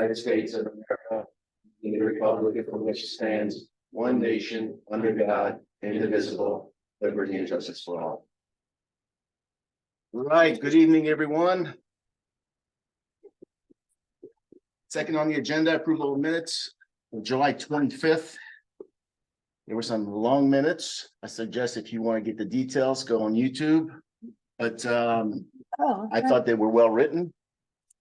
United States of America, and the republic for which it stands, one nation, under God, indivisible, liberty and justice for all. Right, good evening, everyone. Second on the agenda, approval of minutes, of July 25th. There were some long minutes. I suggest if you want to get the details, go on YouTube. But I thought they were well written.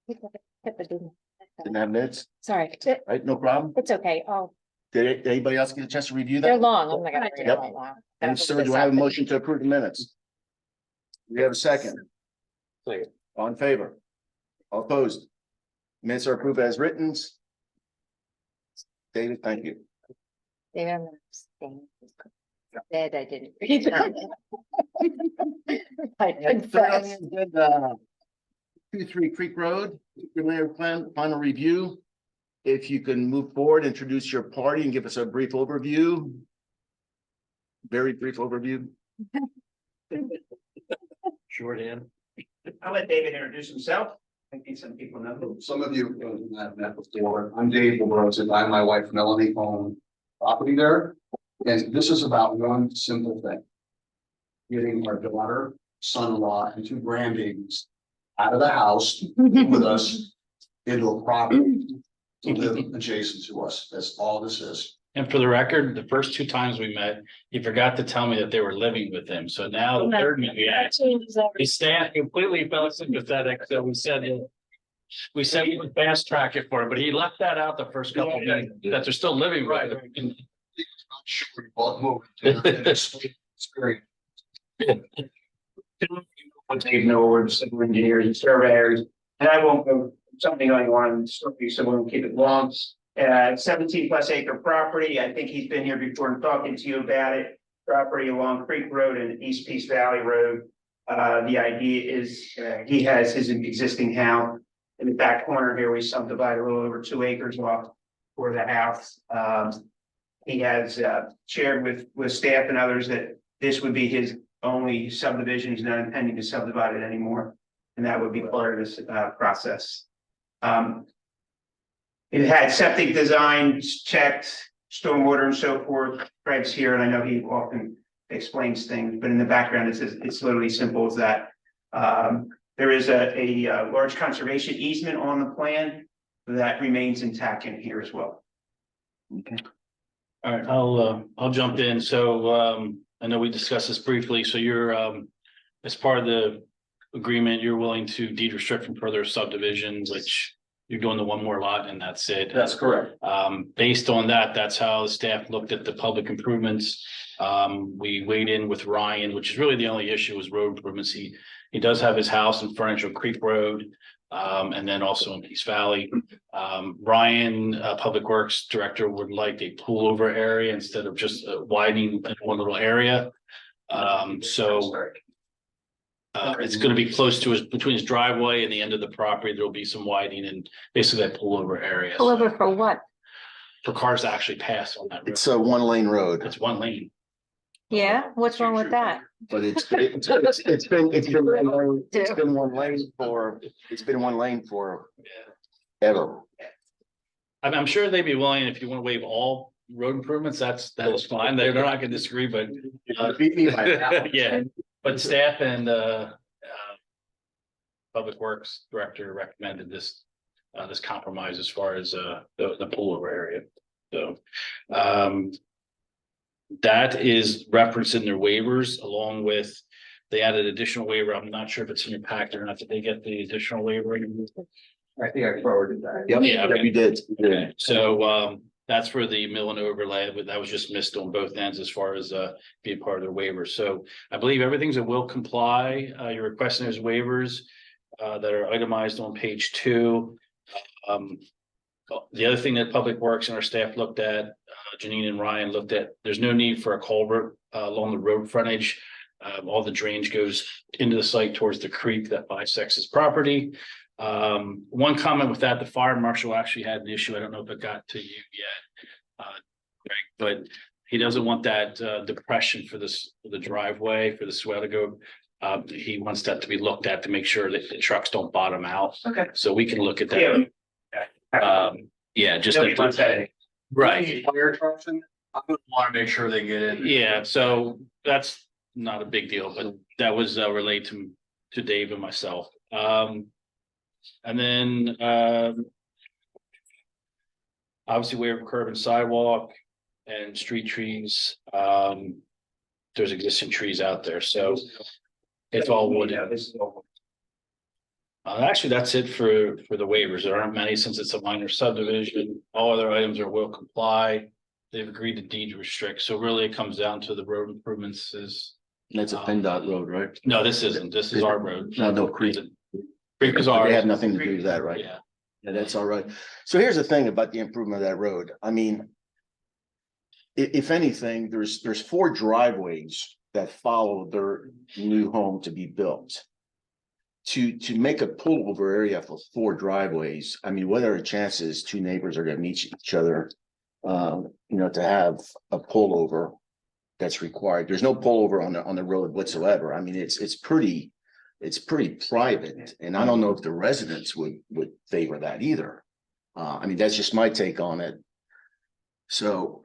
Didn't have minutes, Sorry, right? No problem. it's okay. Oh, Did anybody else get a chance to review they're that? long. I'm not gonna read it Yep. right now. And so do I have a motion to approve the minutes? We have a second. Second. All in favor? All opposed? Minutes are approved as written. David, thank you. They're on the thing. Said I didn't read them. I And third on confess. the agenda, 2-3 Creek Road, preliminary plan, final review. If you can move forward, introduce your party and give us a brief overview. Very brief overview. Shorthand. I'll let David introduce himself. I think some people know who. Some of you have met before. I'm Dave LaRose, and I and my wife Melanie own property there. And this is about one simple thing. Getting our daughter, son-in-law, and 2 grandbabies out of the house with us into a property to live adjacent to us. That's all this is. And for the record, the first 2 times we met, he forgot to tell me that they were living with him. So now the third meeting, we actually, his staff completely felt sympathetic. So we said we would fast track it for him, but he left that out the first couple of minutes, that they're still living with him. Not sure what moved to experience. What Dave know, we're civil engineers and surveyors, and I won't go something going on, so we'll keep it long. 17+ acre property. I think he's been here before and talking to you about it. Property along Creek Road and East Peace Valley Road. The idea is he has his existing house in the back corner here. We subdivided a little over 2 acres off for the house. He has shared with staff and others that this would be his only subdivision. He's not intending to subdivide it anymore, and that would be part of this process. It had septic designs checked, stormwater and so forth. Craig's here, and I know he often explains things, but in the background, it's literally simple as that. There is a large conservation easement on the plan that remains intact in here as well. All right, I'll jump in. So I know we discussed this briefly. So you're as part of the agreement, you're willing to deed restrict from further subdivision, which you're doing the 1 more lot and that's it. That's correct. Based on that, that's how the staff looked at the public improvements. We weighed in with Ryan, which is really the only issue was road improvements. He does have his house in frontage on Creek Road, and then also in Peace Valley. Ryan, Public Works Director, would like a pullover area instead of just widening in one little area. It's going to be close to between his driveway and the end of the property. There'll be some widening and basically that pullover area. Pull over for what? For cars to actually pass on that road. It's a 1-lane road, It's 1 lane. Yeah, what's wrong with that? but it's been 1 lane for ever. I'm sure they'd be willing, if you want to waive all road improvements, that's fine. They're not going to disagree, but Beat me by that. yeah, but staff and Public Works Director recommended this compromise as far as the pullover area. So that is referenced in their waivers, along with they added additional waiver. I'm not sure if it's in your pack or not. Did they get the additional waiver? I think I forwarded that. Yep, Yeah, okay. you did. Okay, so that's for the mill and overlay, but that was just missed on both ends as far as being part of their waiver. So I believe everything's a will comply. You're requesting those waivers that are itemized on page 2. The other thing that Public Works and our staff looked at, Janine and Ryan looked at, there's no need for a culvert along the road frontage. All the drainage goes into the site towards the creek that bisects his property. One comment with that, the fire marshal actually had an issue. I don't know if it got to you yet, Greg, but he doesn't want that depression for the driveway for the swell to go. He wants that to be looked at to make sure that the trucks don't bottom out. Okay. So we can look at that. Yeah. Yeah, just. Nobody wants that. Right, Fire trucks in, I would want to make sure they get in. yeah, so that's not a big deal, but that was relayed to Dave and myself. And then, obviously waiver of curb and sidewalk and street trees. There's existing trees out there, so it's all wood. Yeah, this is all. Actually, that's it for the waivers. There aren't many since it's a minor subdivision. All other items are will comply. They've agreed to deed restrict, so really it comes down to the road improvements is, That's a PennDOT road, right? no, this isn't. This is our road. No, Creek. Creek is ours. They have nothing to do with that, right? Yeah. Yeah, that's all right. So here's the thing about the improvement of that road. I mean. If anything, there's 4 driveways that follow their new home to be built. To make a pullover area for 4 driveways, I mean, what are the chances 2 neighbors are gonna meet each other? To have a pullover that's required. There's no pullover on the road whatsoever. I mean, it's pretty private, and I don't know if the residents would favor that either. I mean, that's just my take on it. So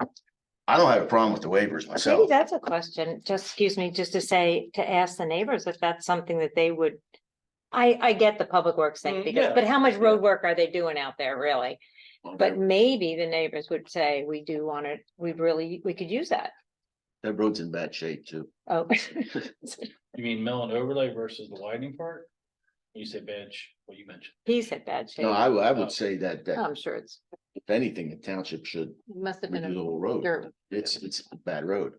I don't have a problem with the waivers Maybe myself. that's a question, just, excuse me, just to say, to ask the neighbors if that's something that they would. I get the public works thing, because, yeah. but how much road work are they doing out there, really? But maybe the neighbors would say, we do want it, we could use that. That road's in bad shape too. Oh. You mean mill and overlay versus the widening part? You say bench, what you mentioned. He said bad shape. No, I would say that I'm sure it's, if anything, the township should it must have been redo the a whole road. dirt. It's a bad road.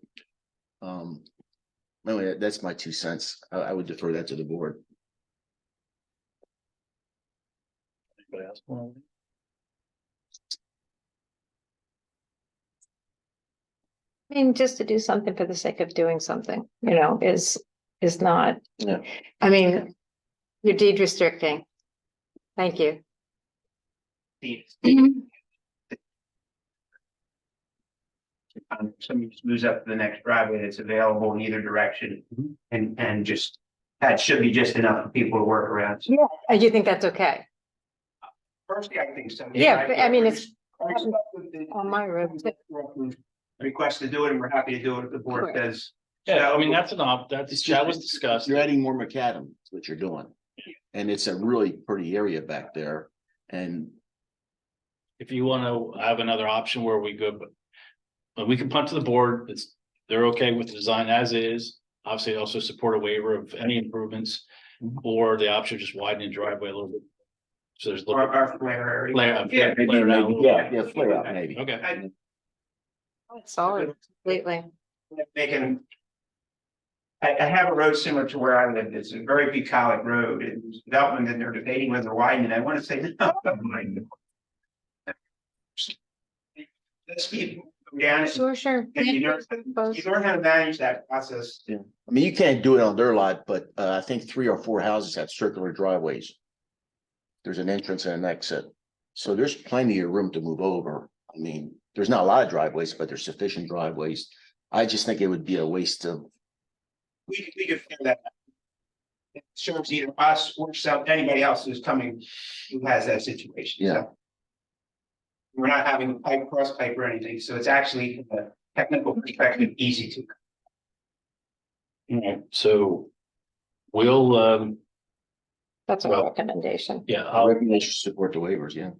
Anyway, that's my 2 cents. I would defer that to the board. Anybody else want to? I mean, just to do something for the sake of doing something, is not. Yeah. I mean, you're deed restricting. Thank you. Somebody just moves up to the next driveway that's available in either direction. And just, that should be just enough for people to work around. So Yeah. You think that's okay? personally, I think so. Yeah, but I mean, it's on on my road too. Request to do it, and we're happy to do it if the board Correct. says. Yeah, I mean, that's that just- was discussed. You're adding more macadam, is what you're doing. And it's a really pretty area back there. And If you want to have another option where we go, but we can punt to the board, they're okay with the design as is. Obviously, also support a waiver of any improvements, or the option of just widening the driveway a little bit. So there's a little Our flare area. flare, maybe, flare out a little bit. yeah, flare out maybe. Okay, Solid, completely. Making. I have a road similar to where I live. It's a very bucolic road, and there's development, and they're debating whether to widen it. I want to say, no. Let's keep going down. Sure. And you learn how to manage that process. I mean, you can't do it on their lot, but I think 3 or 4 houses have circular driveways. There's an entrance and an exit. So there's plenty of room to move over. I mean, there's not a lot of driveways, but there's sufficient driveways. I just think it would be a waste of, We could figure that out. It serves either us or anybody else who's coming who has that situation. Yeah. So we're not having a pipe, cross pipe or anything, so it's actually from a technical perspective, easy to. so we'll, That's a Well- recommendation. yeah, I reckon they should support the waivers, yeah.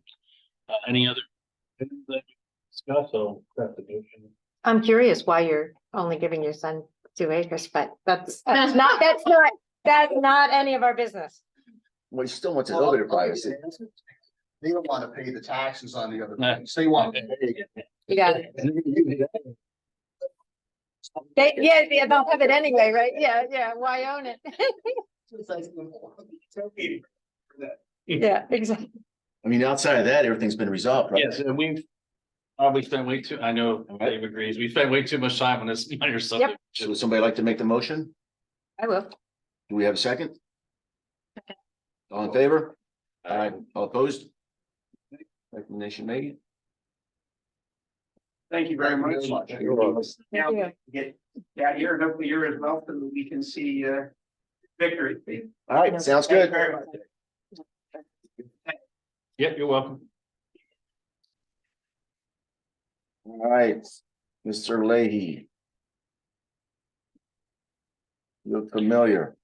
any other? Discuss, so craft the motion. I'm curious why you're only giving your son 2 acres, but that's not any of our business. Well, he still wants a little bit of privacy. They don't want to pay the taxes on the other Nah. things. They want. You got it. Yeah, they'll have it anyway, right? Yeah, why own it? Yeah, exactly. I mean, outside of that, everything's been resolved, right? Yes, and we've probably spent way too, I know Dave agrees, we spent way too much time on this minor subject. So would somebody like to make the motion? I will. Do we have a second? All in favor? Aye. All opposed? Recommendation made. Thank you very much. You're welcome. Now, Thank get that year, hopefully you're as well, so that we can see victory. All right, sounds Thank you good. very much. Yep, you're welcome. All right, Mr. Leahy. You look familiar.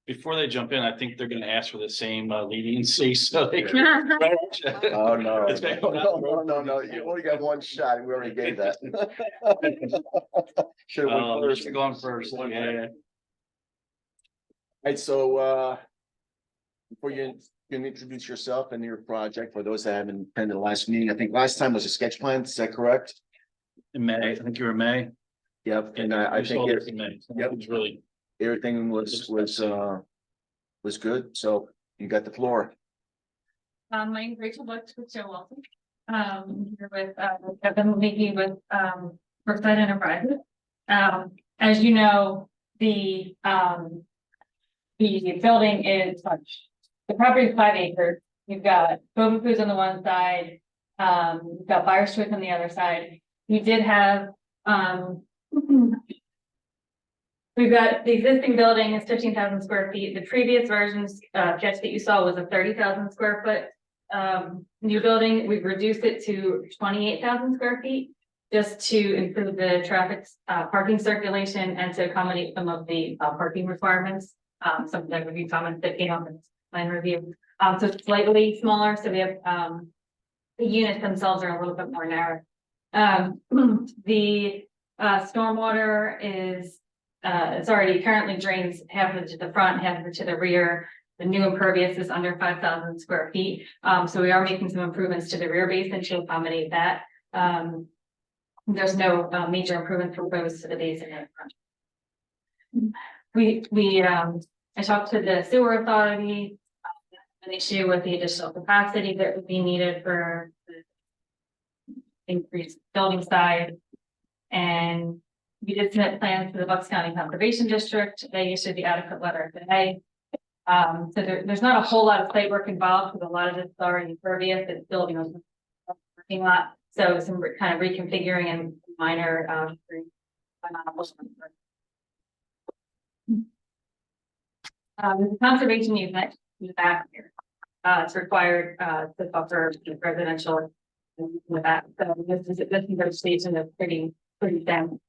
Before they jump in, I think they're gonna ask for the same leniency, so they can. Oh, no, It's been going no, on. no, no, no, you only got one shot, we already gave that. Should have went first. Should've gone first, yeah. Right, so, before you can introduce yourself and your project, for those that haven't attended the last meeting, I think last time was a sketch plan, is that correct? In May, I think you were in May. Yep, and I You saw think this in May. Yep. It was really, everything was good, so you got the floor. My name's Rachel Butch with Joe Walton. Here with, Kevin Leahy with, Brookside Enterprises. As you know, the building is, the property is 5 acres. You've got Bowman Foods on the one side, you've got Byers Choice on the other side. We did have, we've got the existing building is 15,000 square feet. The previous versions, sketch that you saw was a 30,000 square foot new building. We've reduced it to 28,000 square feet just to improve the traffic, parking circulation and to accommodate some of the parking requirements. Some of the review comments that came up in plan review. So it's slightly smaller. So we have, the units themselves are a little bit more narrow. The stormwater is, it's already currently drains half of it to the front, half of it to the rear. The new impervious is under 5,000 square feet. So we are making some improvements to the rear basin to accommodate that. There's no major improvement proposed to the basin in front. I talked to the sewer authority, an issue with the additional capacity that would be needed for the increased building size. And we did submit plans to the Bucks County Conservation District. They issued the adequate letter today. So there's not a whole lot of site work involved because a lot of this is already impervious. It's building a parking lot. So some kind of reconfiguring and minor the conservation easement in the back here. It's required to buffer the residential with that. So this vegetation is pretty thin.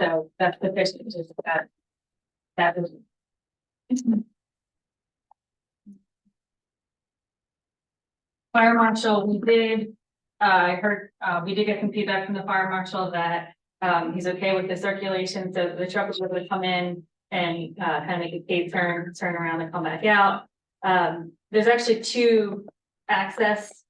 So that's sufficient, just that is. Fire marshal, we did, I heard, we did get some feedback from the fire marshal that he's okay with the circulation, so the truck was able to come in and kind of make a K-turn, turn around and come back out. There's actually 2 access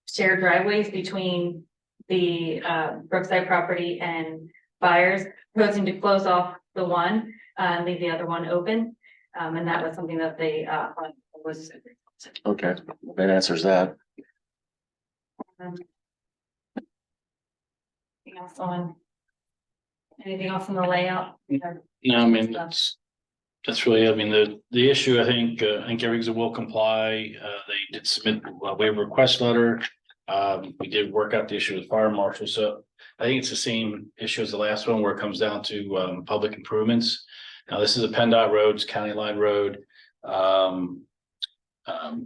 shared driveways between the Brookside property and Byers, proposing to close off the one and leave the other one open. And that was something that they was. Okay, that answers that. Anything else on the layout? no, I mean, that's really, I mean, the issue, I think everything's a will comply. They did submit a waiver request letter. We did work out the issue with fire marshal, so I think it's the same issue as the last one where it comes down to public improvements. Now, this is a PennDOT road, it's County Line Road.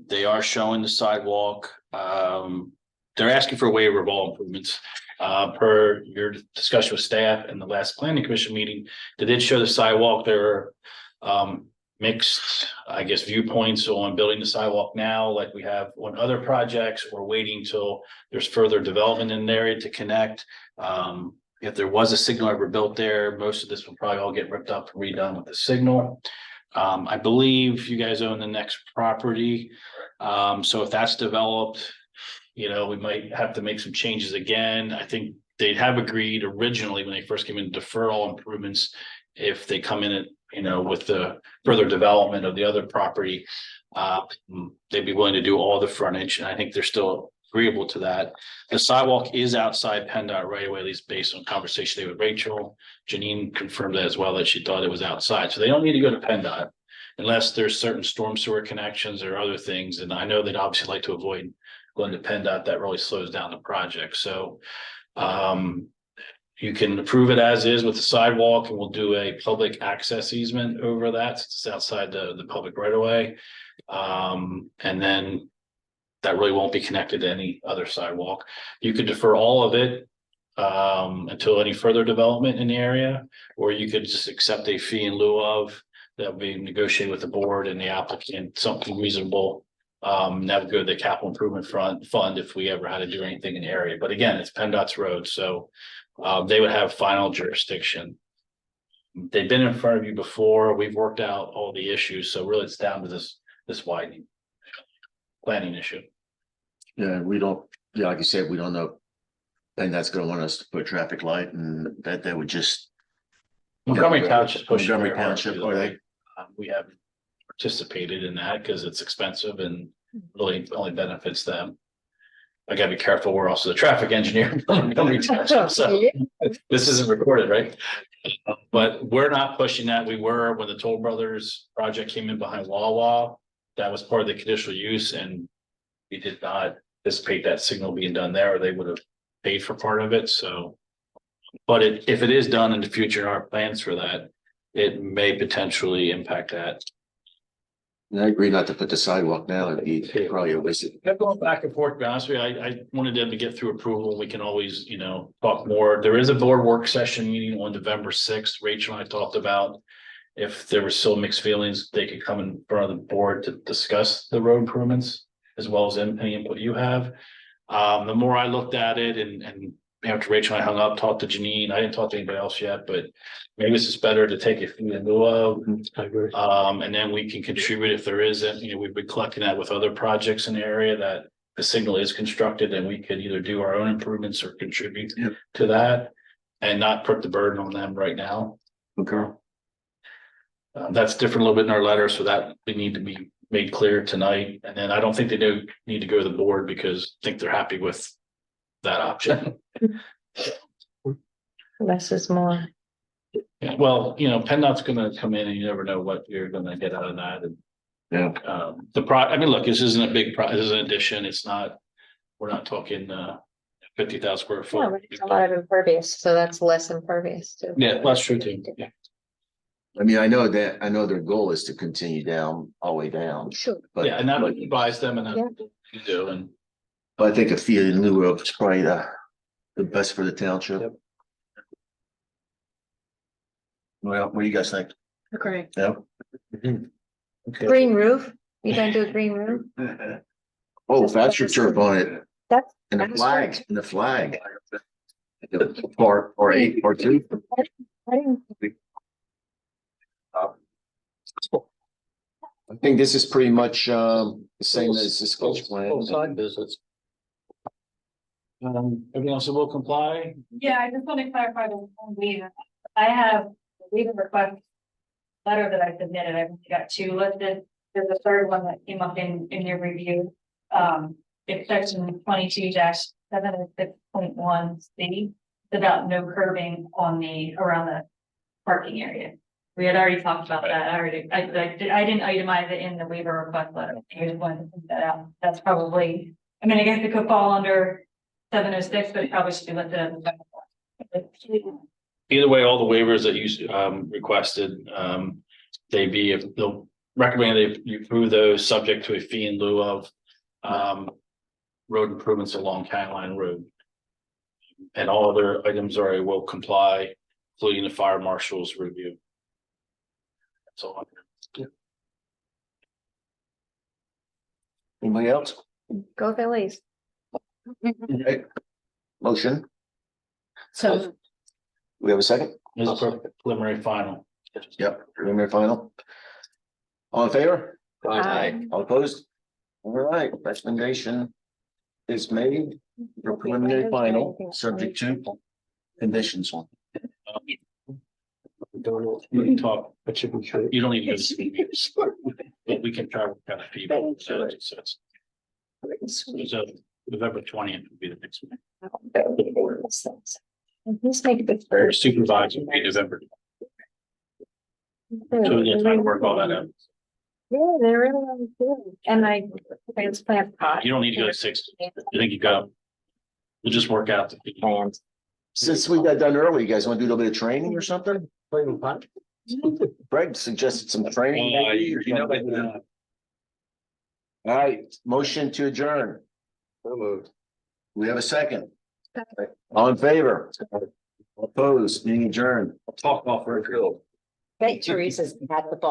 They are showing the sidewalk. They're asking for a waiver of all improvements. Per your discussion with staff and the last planning commission meeting, they did show the sidewalk. There are mixed, I guess, viewpoints on building the sidewalk now, like we have on other projects, or waiting till there's further development in the area to connect. If there was a signal ever built there, most of this will probably all get ripped up and redone with the signal. I believe you guys own the next property. So if that's developed, we might have to make some changes again. I think they'd have agreed originally when they first came in to defer all improvements. If they come in with the further development of the other property, they'd be willing to do all the frontage. And I think they're still agreeable to that. The sidewalk is outside PennDOT right away, at least based on conversation with Rachel. Janine confirmed that as well, that she thought it was outside. So they don't need to go to PennDOT unless there's certain storm sewer connections or other things. And I know they'd obviously like to avoid going to PennDOT. That really slows down the project. So you can approve it as is with the sidewalk, and we'll do a public access easement over that. It's outside the public right of way. And then that really won't be connected to any other sidewalk. You could defer all of it until any further development in the area, or you could just accept a fee in lieu of that we negotiate with the board and the applicant, something reasonable. That would go to the capital improvement fund if we ever had to do anything in the area. But again, it's PennDOT's road, so they would have final jurisdiction. They've been in front of you before. We've worked out all the issues, so really it's down to this widening planning issue. Yeah, we don't, yeah, like you said, we don't know. And that's gonna want us to put a traffic light and that would just. Montgomery Township pushing Montgomery very hard to Township, do are that. they? We haven't participated in that because it's expensive and really only benefits them. I gotta be careful. We're also the traffic engineer. in Montgomery Township, so this isn't recorded, right? But we're not pushing that. We were when the Toll Brothers project came in behind Wawa. That was part of the conditional use, and we did not anticipate that signal being done there, or they would have paid for part of it, so. But if it is done in the future, our plans for that, it may potentially impact that. I agree not to put the sidewalk now, it'd be probably a waste. Kept going back and forth, to be honest with you. I wanted them to get through approval. We can always, talk more. There is a board work session meeting on November 6th. Rachel and I talked about if there were still mixed feelings, they could come in front of the board to discuss the road improvements as well as any input you have. The more I looked at it and after Rachel and I hung up, talked to Janine, I didn't talk to anybody else yet, but maybe it's just better to take it from the lieu of. I agree. And then we can contribute if there isn't, we've been collecting that with other projects in the area that the signal is constructed and we could either do our own improvements or contribute Yep. to that and not put the burden on them right now. Okay. That's different a little bit in our letter, so that we need to be made clear tonight. And then I don't think they do need to go to the board because I think they're happy with that option. Less is more. Yeah, well, PennDOT's gonna come in and you never know what you're gonna get out of that. And Yeah. I mean, look, this isn't a big this is an addition. It's not, we're not talking 50,000 square Yeah, foot. but it's a lot of impervious, so that's less impervious too. Yeah, that's true too. Yeah. I mean, I know their goal is to continue down, all the way down, Sure. but. Yeah, and that would advise them and Yeah. then you do, and But I think a fee in lieu of is probably the best for the township. Yep. Well, what do you guys think? Okay. Yeah. Green roof, you gonna do a green roof? Oh, that's your turf on it. That's. And the That is flag, correct. and the flag. Part 8, part 2. I didn't- I think this is pretty much the same as the sketch plan. Full side visits. everything else will comply. Yeah, I just want to clarify the waiver. I have a waiver request letter that I submitted. I've got two listed. There's a third one that came up in your review. It's section 22-706.1C. It's about no curbing around the parking area. We had already talked about that. I didn't itemize it in the waiver request letter. I just wanted to point that out. That's probably, I guess it could fall under 706, but it probably should be listed as. Either way, all the waivers that you requested, they'll recommend that you approve those subject to a fee in lieu of road improvements along County Line Road. And all other items will comply, including the fire marshal's review. That's all. Anybody else? Go Phillies. Okay. Motion, So, we have a second? This is preliminary final. Yep, preliminary final. All in favor? Aye. All opposed? All right, recommendation is made for preliminary final, subject to conditions on. We can talk, That should be true. you don't need to go to the meetings, but we can try to kind of people. So November 20th would be the next one. Let's make it Or first. supervisor would be November. So we get time to work all that out. Yeah, they're really good. And I transplant pot. You don't need to go to 6. I think you got. We'll just work out the. Plans. Since we got done early, you guys want to do a little bit of training or something? Greg suggested some training. maybe, or something. All right, motion to adjourn. So moved. We have a second. All in favor? Opposed, meeting adjourned. Talk off record. Right, Teresa's at the ball.